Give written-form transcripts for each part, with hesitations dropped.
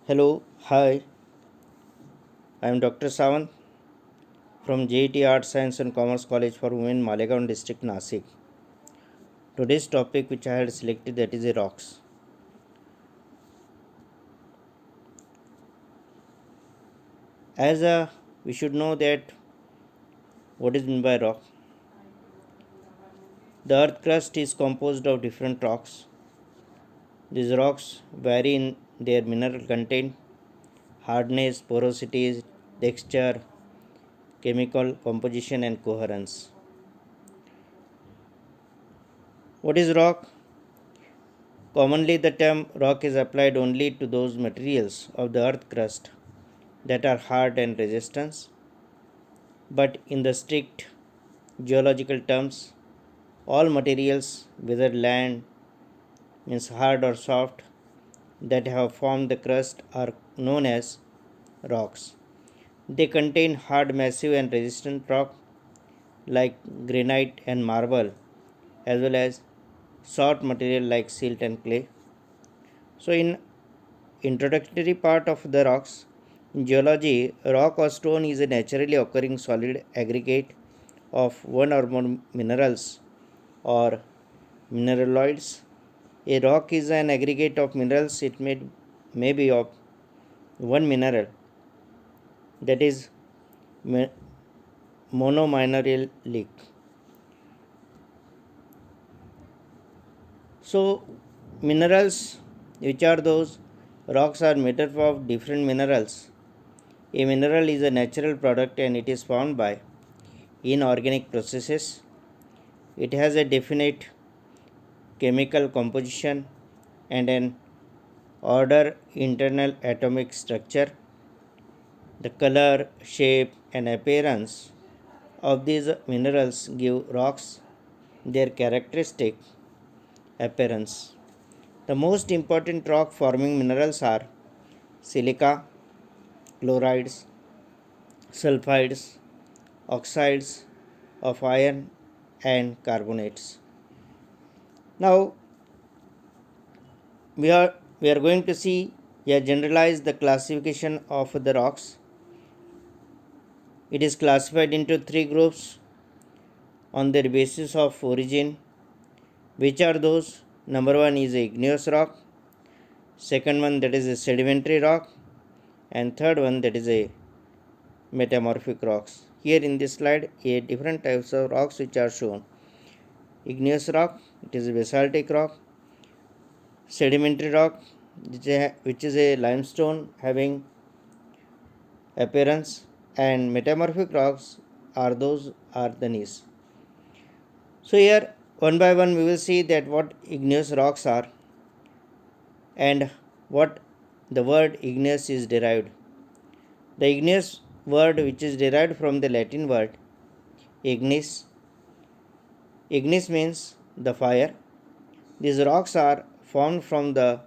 Hello, hi, I am Dr. Sawant from JET Arts, Science and Commerce College for Women, Malegaon District, Nasik. Today's topic, which I had selected, that is a rocks. As we should know that what is meant by rock. The earth crust is composed of different rocks. These rocks vary in their mineral content, hardness, porosity, texture, chemical composition, and coherence. What is rock? Commonly, the term rock is applied only to those materials of the earth crust that are hard and resistant, but in the strict geological terms, all materials, whether land means hard or soft, that have formed the crust are known as rocks. They contain hard, massive, and resistant rock like granite and marble, as well as soft material like silt and clay. So, in introductory part of the rocks, in geology, rock or stone is a naturally occurring solid aggregate of one or more minerals or mineraloids. A rock is an aggregate of minerals. It may be of one mineral, that is monomineralic. So, minerals, which are those rocks, are made up of different minerals. A mineral is a natural product and it is formed by inorganic processes. It has a definite chemical composition and an order internal atomic structure. The color, shape, and appearance of these minerals give rocks their characteristic appearance. The most important rock forming minerals are silica, chlorides, sulfides, oxides of iron, and carbonates. Now we are going to see generalize the classification of the rocks. It is classified into three groups on their basis of origin, which are those. Number one is a igneous rock, second one that is a sedimentary rock, and third one that is a metamorphic rocks. Here in this slide, different types of rocks which are shown. Igneous rock, it is a basaltic rock. Sedimentary rock, which is a limestone having appearance, and metamorphic rocks are those are the gneiss. So here one by one we will see that what igneous rocks are and what the word igneous is derived. The igneous word, which is derived from the Latin word ignis. Ignis means the fire. These rocks are formed from the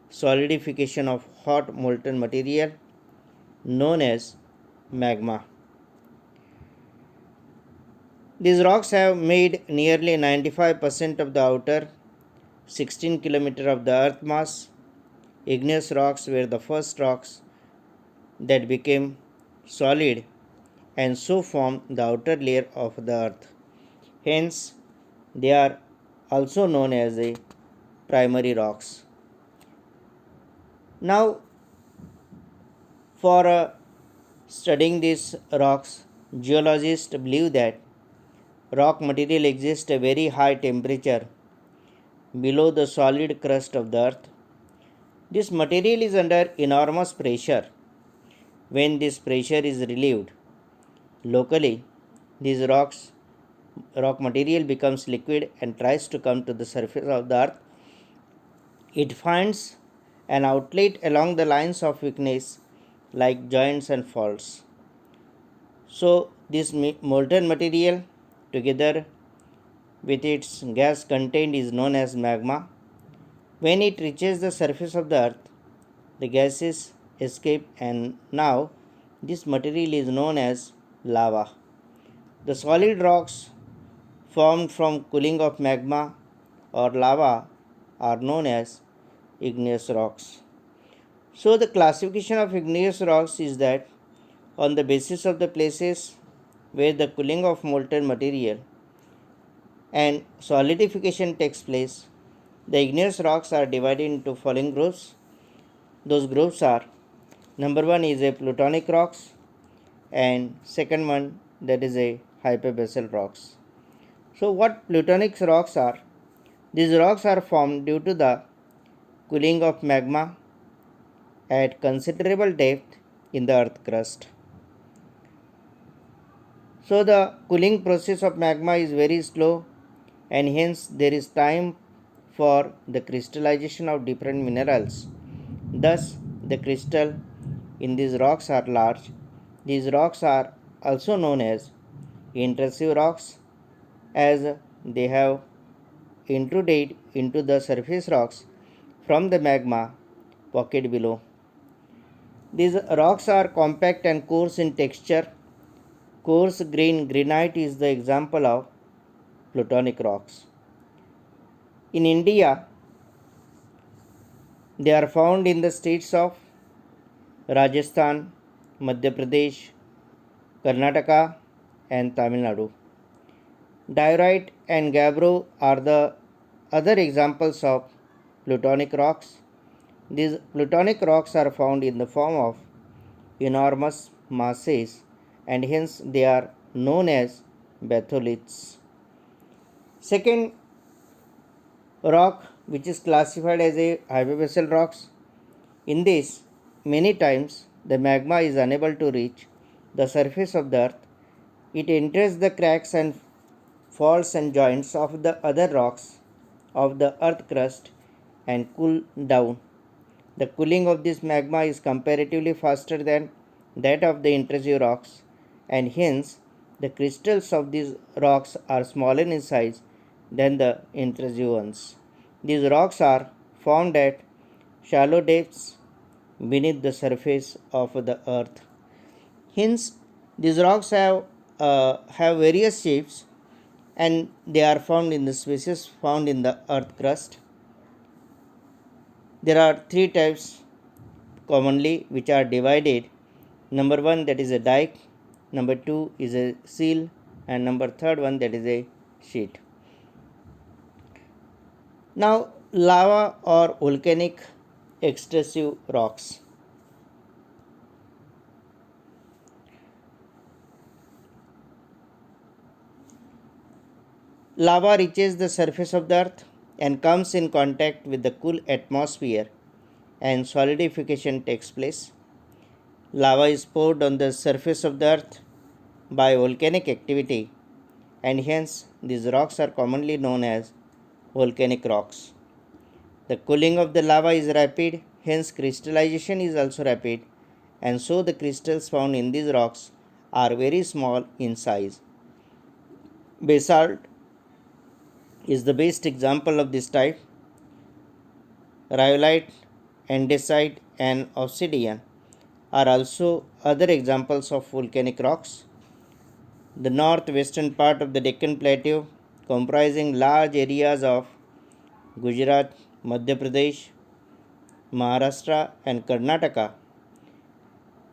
solidification of hot molten material known as magma. These rocks have made nearly 95% of the outer 16 km of the earth mass. Igneous rocks were the first rocks that became solid and so formed the outer layer of the earth. Hence, they are also known as the primary rocks. Now, for studying these rocks, geologists believe that rock material exists at a very high temperature below the solid crust of the earth. This material is under enormous pressure. When this pressure is relieved locally, these rock material becomes liquid and tries to come to the surface of the earth. It finds an outlet along the lines of weakness like joints and faults. So this molten material together with its gas content is known as magma. When it reaches the surface of the earth, the gases escape and now this material is known as lava. The solid rocks formed from cooling of magma or lava are known as igneous rocks. So the classification of igneous rocks is that on the basis of the places where the cooling of molten material and solidification takes place, the igneous rocks are divided into following groups. Those groups are: number one is a plutonic rocks, and second one that is a hyperbasal rocks. So what plutonic rocks are? These rocks are formed due to the cooling of magma at considerable depth in the earth crust. So the cooling process of magma is very slow, and hence there is time for the crystallization of different minerals. Thus the crystal in these rocks are large. These rocks are also known as intrusive rocks, as they have intruded into the surface rocks from the magma pocket below. These rocks are compact and coarse in texture. Coarse grain granite is the example of plutonic rocks. In India, they are found in the states of Rajasthan, Madhya Pradesh, Karnataka, and Tamil Nadu. Diorite and gabbro are the other examples of plutonic rocks. These plutonic rocks are found in the form of enormous masses, and hence they are known as batholiths. Second rock, which is classified as a hyperbasal rocks. In this, many times the magma is unable to reach the surface of the earth. It enters the cracks and faults and joints of the other rocks of the earth crust and cool down. The cooling of this magma is comparatively faster than that of the intrusive rocks, and hence the crystals of these rocks are smaller in size than the intrusive ones. These rocks are formed at shallow depths beneath the surface of the earth. Hence, these rocks have various shapes, and they are found in the species found in the earth crust. There are three types commonly which are divided. Number one, that is a dike. Number two is a seal, and number third one, that is a sheet. Now, lava or volcanic extrusive rocks. Lava reaches the surface of the earth and comes in contact with the cool atmosphere, and solidification takes place. Lava is poured on the surface of the earth by volcanic activity, and hence these rocks are commonly known as volcanic rocks. The cooling of the lava is rapid, hence crystallization is also rapid, and so the crystals found in these rocks are very small in size. Basalt is the best example of this type. Rhyolite, andesite, and obsidian are also other examples of volcanic rocks. The northwestern part of the Deccan Plateau, comprising large areas of Gujarat, Madhya Pradesh, Maharashtra, and Karnataka,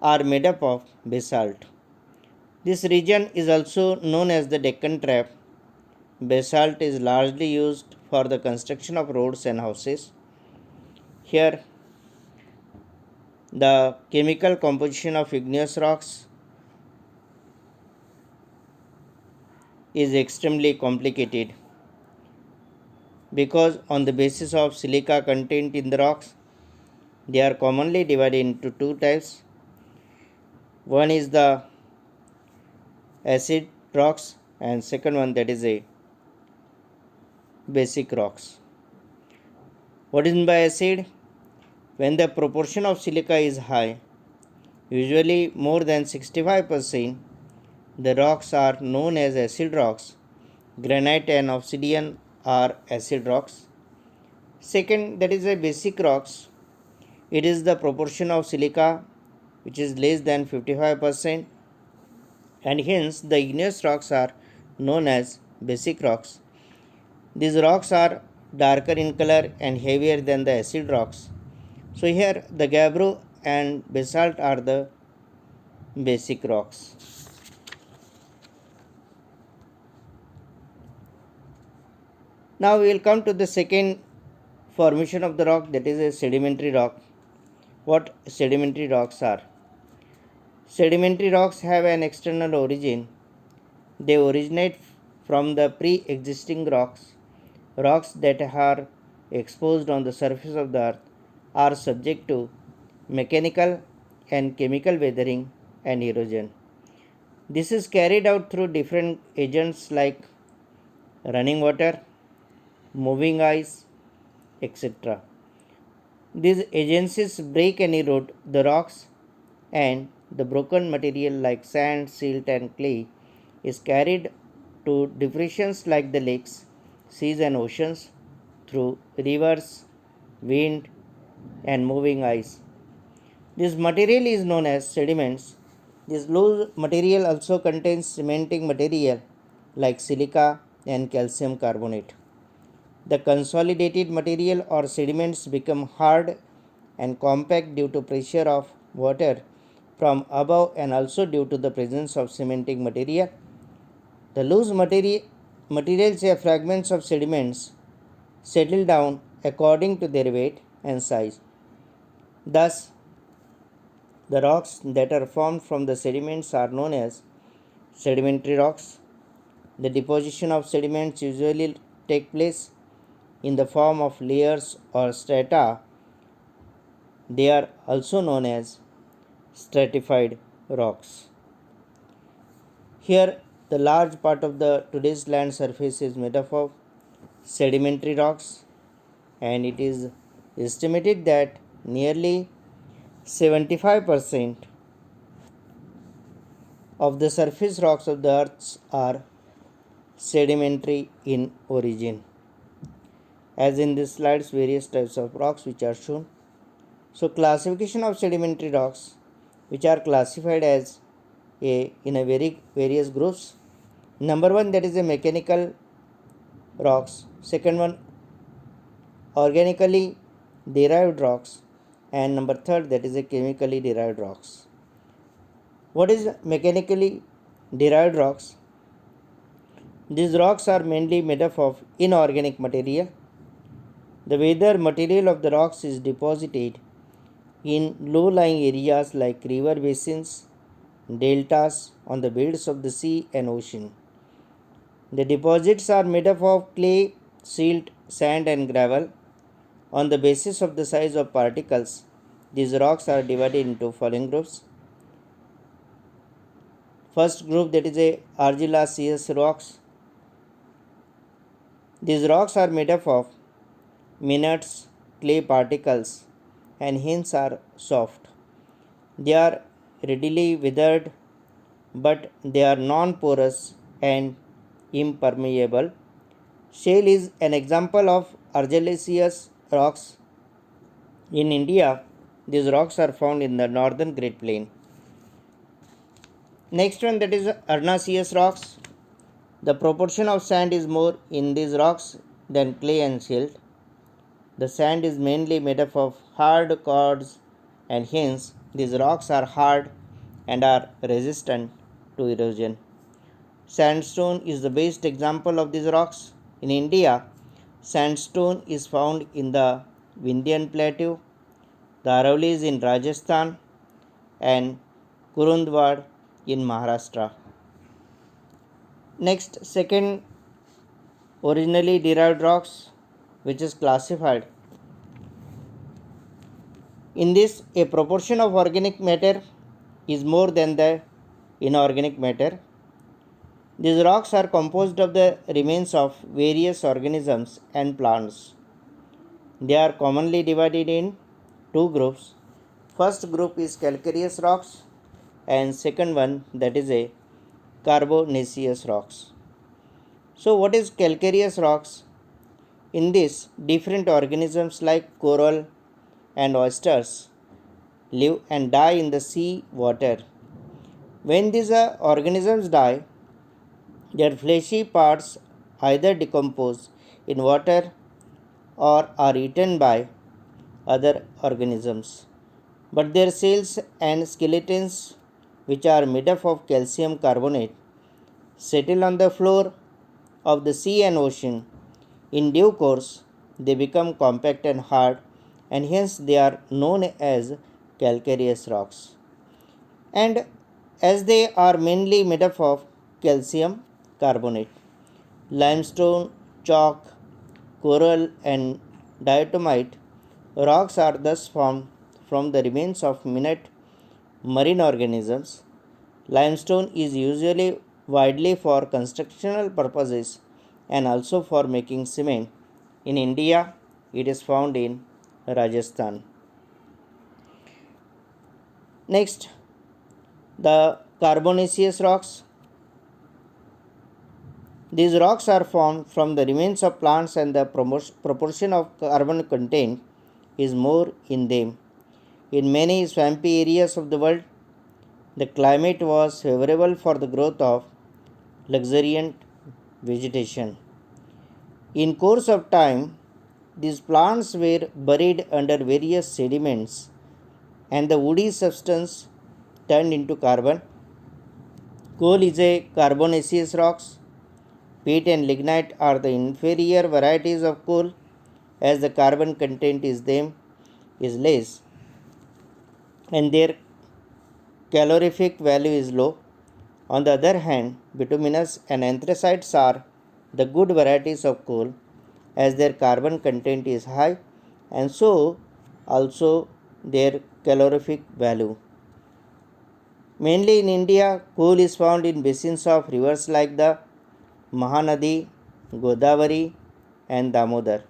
are made up of basalt. This region is also known as the Deccan Trap. Basalt is largely used for the construction of roads and houses. Here, the chemical composition of igneous rocks is extremely complicated because, on the basis of silica content in the rocks, they are commonly divided into two types. One is the acid rocks, and second one, that is a basic rocks. What is meant by acid? When the proportion of silica is high, usually more than 65%, the rocks are known as acid rocks. Granite and obsidian are acid rocks. Second, that is a basic rocks. It is the proportion of silica which is less than 55%, and hence the igneous rocks are known as basic rocks. These rocks are darker in color and heavier than the acid rocks. So here the gabbro and basalt are the basic rocks. Now we will come to the second formation of the rock, that is a sedimentary rock. What sedimentary rocks are? Sedimentary rocks have an external origin. They originate from the pre-existing rocks. Rocks that are exposed on the surface of the earth are subject to mechanical and chemical weathering and erosion. This is carried out through different agents like running water, moving ice, etc. These agencies break and erode the rocks, and the broken material like sand, silt, and clay is carried to depressions like the lakes, seas, and oceans through rivers, wind, and moving ice. This material is known as sediments. This loose material also contains cementing material like silica and calcium carbonate. The consolidated material or sediments become hard and compact due to pressure of water from above and also due to the presence of cementing material. The loose materials or fragments of sediments settle down according to their weight and size. Thus, the rocks that are formed from the sediments are known as sedimentary rocks. The deposition of sediments usually take place in the form of layers or strata. They are also known as stratified rocks. Here, the large part of the today's land surface is made up of sedimentary rocks, and it is estimated that nearly 75% of the surface rocks of the earth are sedimentary in origin. As in this slides, various types of rocks which are shown. So classification of sedimentary rocks, which are classified as in a very various groups. Number one, that is a mechanical rocks. Second one, organically derived rocks, and number third, that is a chemically derived rocks. What is mechanically derived rocks? These rocks are mainly made up of inorganic material. The weather material of the rocks is deposited in low-lying areas like river basins, deltas, on the beds of the sea and ocean. The deposits are made up of clay, silt, sand, and gravel. On the basis of the size of particles, these rocks are divided into following groups. First group, that is a argillaceous rocks. These rocks are made up of minutes, clay particles, and hence are soft. They are readily weathered, but they are non-porous and impermeable. Shale is an example of argillaceous rocks. In India, these rocks are found in the northern Great Plain. Next one, that is arenaceous rocks. The proportion of sand is more in these rocks than clay and silt. The sand is mainly made up of hard quartz, and hence these rocks are hard and are resistant to erosion. Sandstone is the best example of these rocks. In India, sandstone is found in the Vindhyan Plateau, the Aravallis in Rajasthan, and Kurundwad in Maharashtra. Next, second, originally derived rocks, which is classified. In this, a proportion of organic matter is more than the inorganic matter. These rocks are composed of the remains of various organisms and plants. They are commonly divided in two groups. First group is calcareous rocks, and second one, that is a carbonaceous rocks. So what is calcareous rocks? In this, different organisms like coral and oysters live and die in the sea water. When these organisms die, their fleshy parts either decompose in water or are eaten by other organisms. But their cells and skeletons, which are made up of calcium carbonate, settle on the floor of the sea and ocean. In due course, they become compact and hard, and hence they are known as calcareous rocks. And as they are mainly made up of calcium carbonate, limestone, chalk, coral, and diatomite rocks are thus formed from the remains of minute marine organisms. Limestone is usually widely for constructional purposes and also for making cement. In India, it is found in Rajasthan. Next, the carbonaceous rocks. These rocks are formed from the remains of plants, and the proportion of carbon content is more in them. In many swampy areas of the world, the climate was favorable for the growth of luxuriant vegetation. In course of time, these plants were buried under various sediments, and the woody substance turned into carbon. Coal is a carbonaceous rocks. Peat and lignite are the inferior varieties of coal, as the carbon content is less and their calorific value is low. On the other hand, bituminous and anthracites are the good varieties of coal, as their carbon content is high and so also their calorific value. Mainly in India, coal is found in basins of rivers like the Mahanadi, Godavari, and Damodar.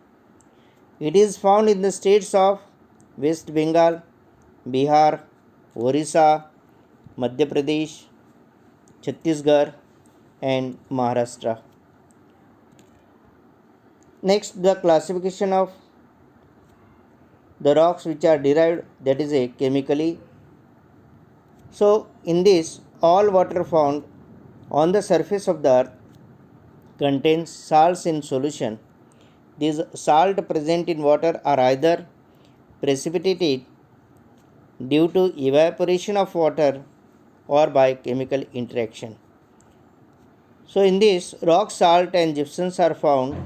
It is found in the states of West Bengal, Bihar, Orissa, Madhya Pradesh, Chhattisgarh, and Maharashtra. Next, the classification of the rocks which are derived, that is a chemically. So, in this, all water found on the surface of the earth contains salts in solution. These salts present in water are either precipitated due to evaporation of water or by chemical interaction. So, in this, rock salt and gypsums are found.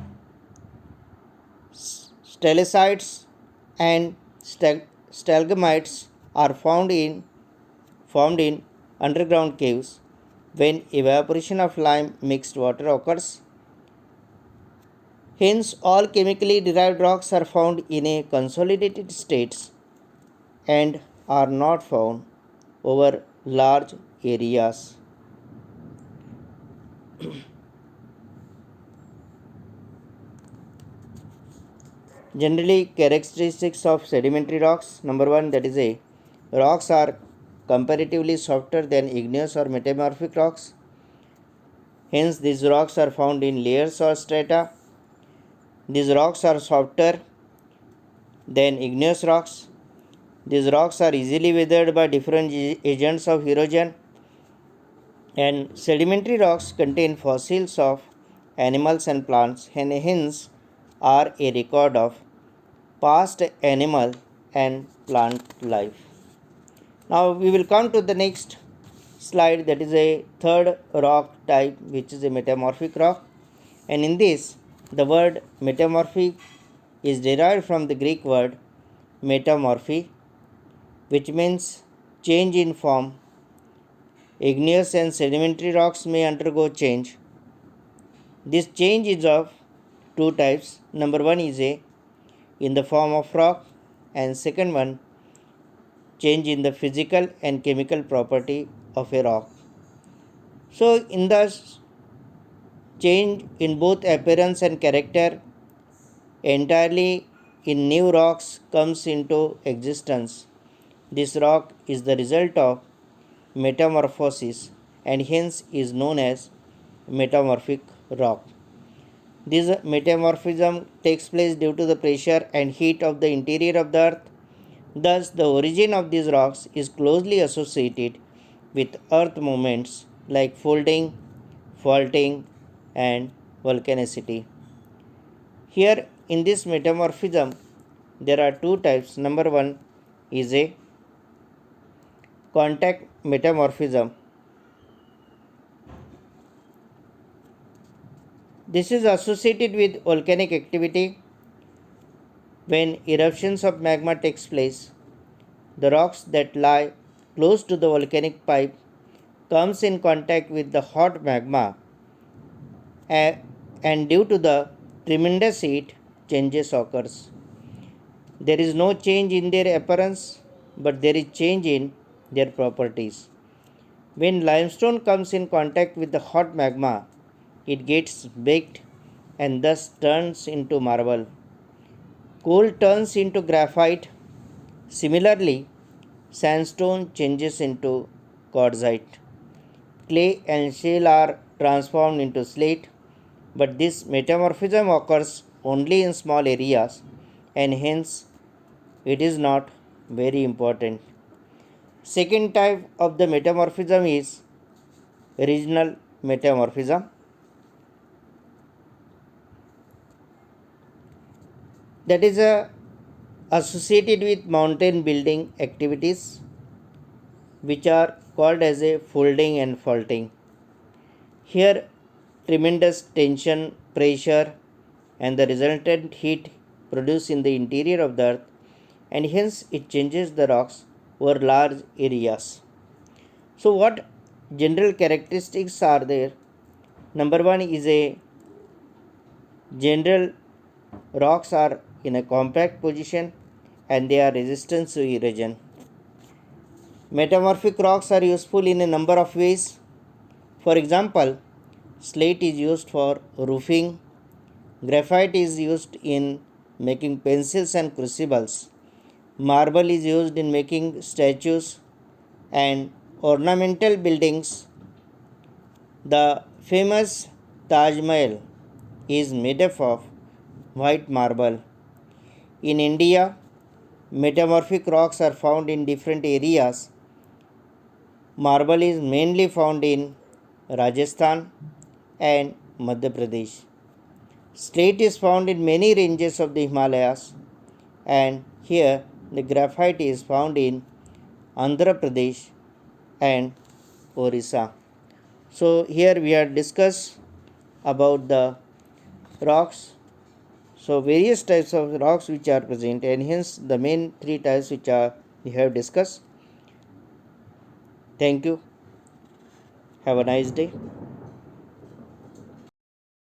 Stalactites and stalagmites are formed in underground caves when evaporation of lime mixed water occurs. Hence, all chemically derived rocks are found in a consolidated states and are not found over large areas. Generally, characteristics of sedimentary rocks. Number one, that is a rocks are comparatively softer than igneous or metamorphic rocks. Hence, these rocks are found in layers or strata. These rocks are softer than igneous rocks. These rocks are easily weathered by different agents of erosion. And sedimentary rocks contain fossils of animals and plants, and hence are a record of past animal and plant life. Now we will come to the next slide, that is a third rock type, which is a metamorphic rock. And in this, the word metamorphic is derived from the Greek word metamorphy, which means change in form. Igneous and sedimentary rocks may undergo change. This change is of two types. Number one is a in the form of rock, and second one, change in the physical and chemical property of a rock. So in the change in both appearance and character, entirely in new rocks comes into existence. This rock is the result of metamorphosis and hence is known as metamorphic rock. This metamorphism takes place due to the pressure and heat of the interior of the earth. Thus, the origin of these rocks is closely associated with earth movements like folding, faulting, and volcanicity. Here, in this metamorphism, there are two types. Number one is a contact metamorphism. This is associated with volcanic activity. When eruptions of magma takes place, the rocks that lie close to the volcanic pipe comes in contact with the hot magma, and due to the tremendous heat, changes occurs. There is no change in their appearance, but there is change in their properties. When limestone comes in contact with the hot magma, it gets baked and thus turns into marble. Coal turns into graphite. Similarly, sandstone changes into quartzite. Clay and shale are transformed into slate, but this metamorphism occurs only in small areas and hence it is not very important. Second type of the metamorphism is regional metamorphism. That is associated with mountain building activities which are called as a folding and faulting. Here tremendous tension, pressure and the resultant heat produced in the interior of the earth, and hence it changes the rocks over large areas. So what general characteristics are there? Number one is a general rocks are in a compact position and they are resistant to erosion. Metamorphic rocks are useful in a number of ways. For example, slate is used for roofing, graphite is used in making pencils and crucibles, marble is used in making statues and ornamental buildings. The famous Taj Mahal is made up of white marble. In India, metamorphic rocks are found in different areas. Marble is mainly found in Rajasthan and Madhya Pradesh. Slate is found in many ranges of the Himalayas, and here the graphite is found in Andhra Pradesh and Orissa. So here we have discussed about the rocks. So various types of rocks which are present, and hence the main three types which are we have discussed. Thank you. Have a nice day.